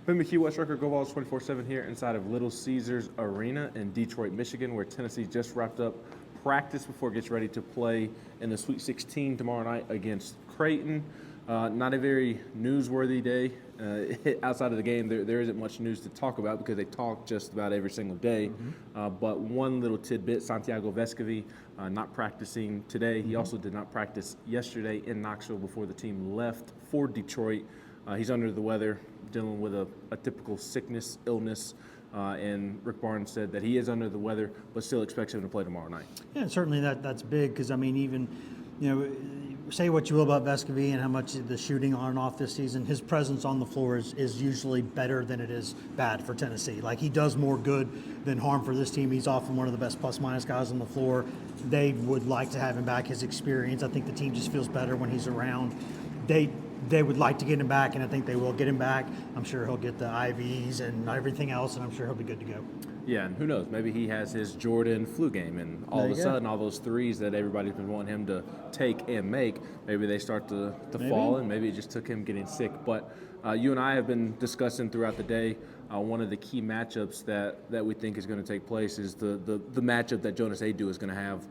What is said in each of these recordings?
Ben McKee, West Record, Go Vols 24/7 here inside of Little Caesars Arena in Detroit, Michigan, where Tennessee just wrapped up practice before it gets ready to play in the Sweet 16 tomorrow night against Creighton. Not a very newsworthy day. Outside of the game, there isn't much news to talk about because they talk just about every single day. But one little tidbit, Santiago Vescovi not practicing today. He also did not practice yesterday in Knoxville before the team left for Detroit. He's under the weather, dealing with a typical sickness, illness, and Rick Barnes said that he is under the weather, but still expects him to play tomorrow night. Yeah, and certainly that's big because, I mean, even, say what you will about Vescovi and how much the shooting on and off this season, his presence on the floor is usually better than it is bad for Tennessee. Like, he does more good than harm for this team. He's often one of the best plus-minus guys on the floor. They would like to have him back, his experience. I think the team just feels better when he's around. They would like to get him back, and I think they will get him back. I'm sure he'll get the IVs and everything else, and I'm sure he'll be good to go. Yeah, and who knows? Maybe he has his Jordan flu game, and all of a sudden, all those threes that everybody's been wanting him to take and make, maybe they start to fall, and maybe it just took him getting sick. But you and I have been discussing throughout the day one of the key matchups that we think is going to take place is the matchup that Jonas Aidoo is going to have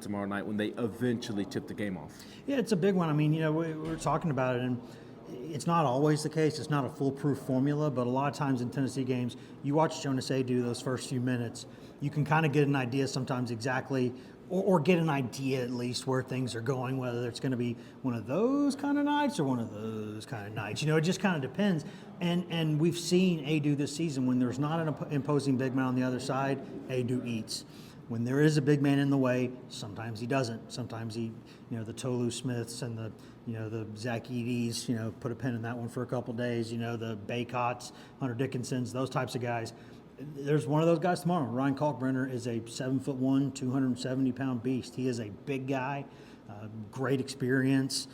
tomorrow night when they eventually tip the game off. Yeah, it's a big one. I mean, we're talking about it, and it's not always the case. It's not a foolproof formula, but a lot of times in Tennessee games, you watch Jonas Aidoo those first few minutes, you can kind of get an idea sometimes exactly, or get an idea at least where things are going, whether it's going to be one of those kind of nights or one of those kind of nights. It just kind of depends. And we've seen Aidoo this season, when there's not an imposing big man on the other side, Aidoo eats. When there is a big man in the way, sometimes he doesn't. Sometimes he, the Tolu Smiths and the Zach Eady's, put a pin in that one for a couple days. The Baycotts, Hunter Dickinsons, those types of guys. There's one of those guys tomorrow. Ryan Kalkbrenner is a 7'1", 270-pound beast. He is a big guy, great experience.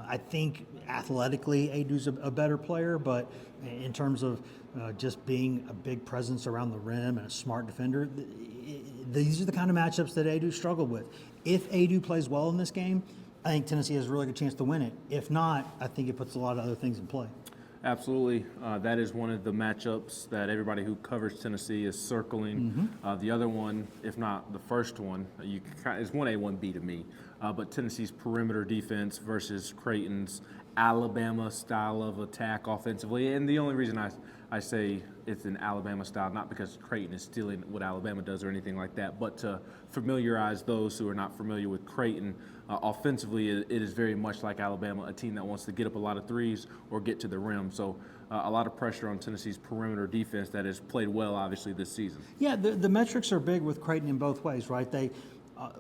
I think athletically, Aidoo's a better player, but in terms of just being a big presence around the rim and a smart defender, these are the kind of matchups that Aidoo struggled with. If Aidoo plays well in this game, I think Tennessee has a really good chance to win it. If not, I think it puts a lot of other things in play. Absolutely. That is one of the matchups that everybody who covers Tennessee is circling. The other one, if not the first one, is 1A, 1B to me. But Tennessee's perimeter defense versus Creighton's Alabama style of attack offensively. And the only reason I say it's an Alabama style, not because Creighton is stealing what Alabama does or anything like that, but to familiarize those who are not familiar with Creighton. Offensively, it is very much like Alabama, a team that wants to get up a lot of threes or get to the rim. So a lot of pressure on Tennessee's perimeter defense that has played well, obviously, this season. Yeah, the metrics are big with Creighton in both ways, right? They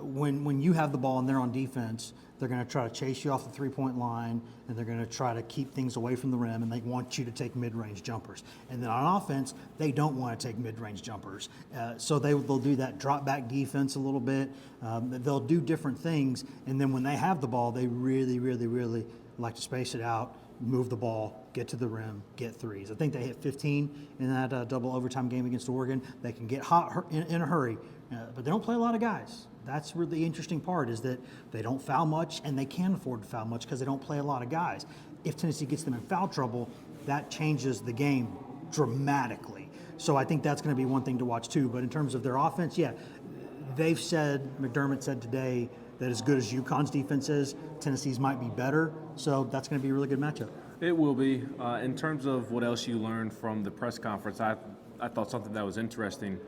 when you have the ball and they're on defense, they're going to try to chase you off the three-point line, and they're going to try to keep things away from the rim, and they want you to take mid-range jumpers. And then on offense, they don't want to take mid-range jumpers. So they'll do that drop-back defense a little bit. They'll do different things, and then when they have the ball, they really, really, really like to space it out, move the ball, get to the rim, get threes. I think they hit 15 in that double overtime game against Oregon. They can get hot in a hurry, but they don't play a lot of guys. That's really the interesting part, is that they don't foul much, and they can afford to foul much because they don't play a lot of guys. If Tennessee gets them in foul trouble, that changes the game dramatically. So I think that's going to be one thing to watch too. But in terms of their offense, yeah, they've said, McDermott said today, that as good as UConn's defense is, Tennessee's might be better. So that's going to be a really good matchup. It will be. In terms of what else you learned from the press conference, I thought something that was interesting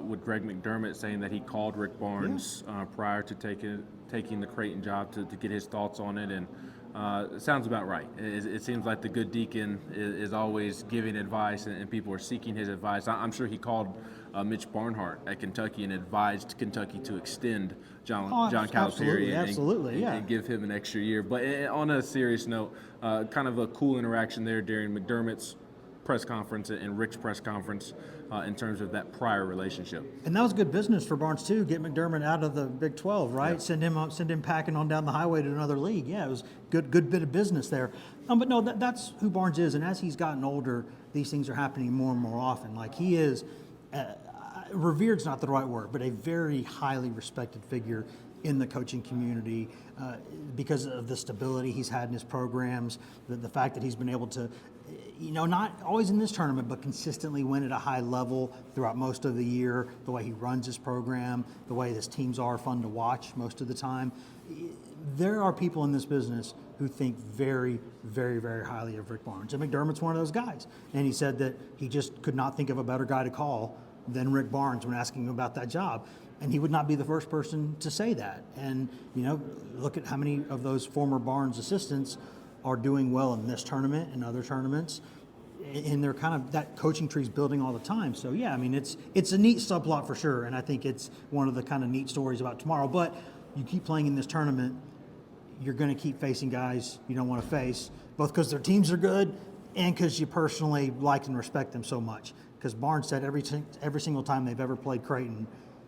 with Greg McDermott saying that he called Rick Barnes prior to taking the Creighton job to get his thoughts on it, and it sounds about right. It seems like the good deacon is always giving advice, and people are seeking his advice. I'm sure he called Mitch Barnhart at Kentucky and advised Kentucky to extend John Calipari and give him an extra year. But on a serious note, kind of a cool interaction there during McDermott's press conference and Rick's press conference in terms of that prior relationship. And that was good business for Barnes too. Get McDermott out of the Big 12, right? Yeah. Send him packing on down the highway to another league. Yeah, it was good bit of business there. But no, that's who Barnes is. And as he's gotten older, these things are happening more and more often. Like, he is revered's not the right word, but a very highly respected figure in the coaching community because of the stability he's had in his programs, the fact that he's been able to, not always in this tournament, but consistently win at a high level throughout most of the year, the way he runs his program, the way his teams are fun to watch most of the time. There are people in this business who think very, very, very highly of Rick Barnes. And McDermott's one of those guys. And he said that he just could not think of a better guy to call than Rick Barnes when asking him about that job. And he would not be the first person to say that. And, look at how many of those former Barnes assistants are doing well in this tournament and other tournaments. And they're kind of, that coaching tree's building all the time. So, yeah, I mean, it's a neat subplot for sure. And I think it's one of the kind of neat stories about tomorrow. But you keep playing in this tournament, you're going to keep facing guys you don't want to face, both because their teams are good and because you personally like and respect them so much. Because Barnes said every single time they've ever played Creighton,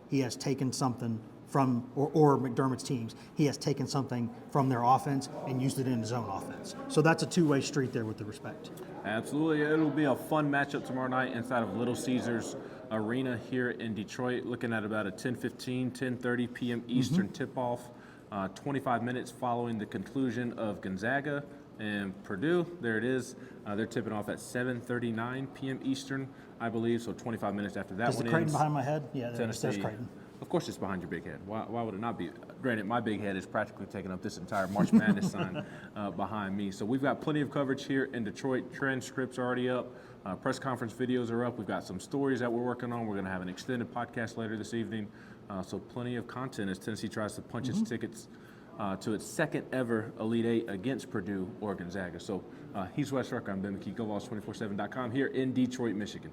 he has taken something from, or McDermott's teams, he has taken something from their offense and used it in his own offense. So that's a two-way street there with the respect. Absolutely. It'll be a fun matchup tomorrow night inside of Little Caesars Arena here in Detroit, looking at about a 10:30 p.m. Eastern tip-off, 25 minutes following the conclusion of Gonzaga and Purdue. There it is. They're tipping off at 7:39 p.m. Eastern, I believe, so 25 minutes after that Is one the Creighton ends. behind my head? Yeah, there's Tennessee. Creighton. Of course it's behind your big head. Why would it not be? Granted, my big head is practically taking up this entire March Madness sign behind me. So we've got plenty of coverage here in Detroit. Transcripts are already up. Press conference videos are up. We've got some stories that we're working on. We're going to have an extended podcast later this evening. So plenty of content as Tennessee tries to punch its tickets to its second ever Elite Eight against Purdue or Gonzaga. So he's Wes Rucker. I'm Ben McKee, GoVols247.com here in Detroit, Michigan.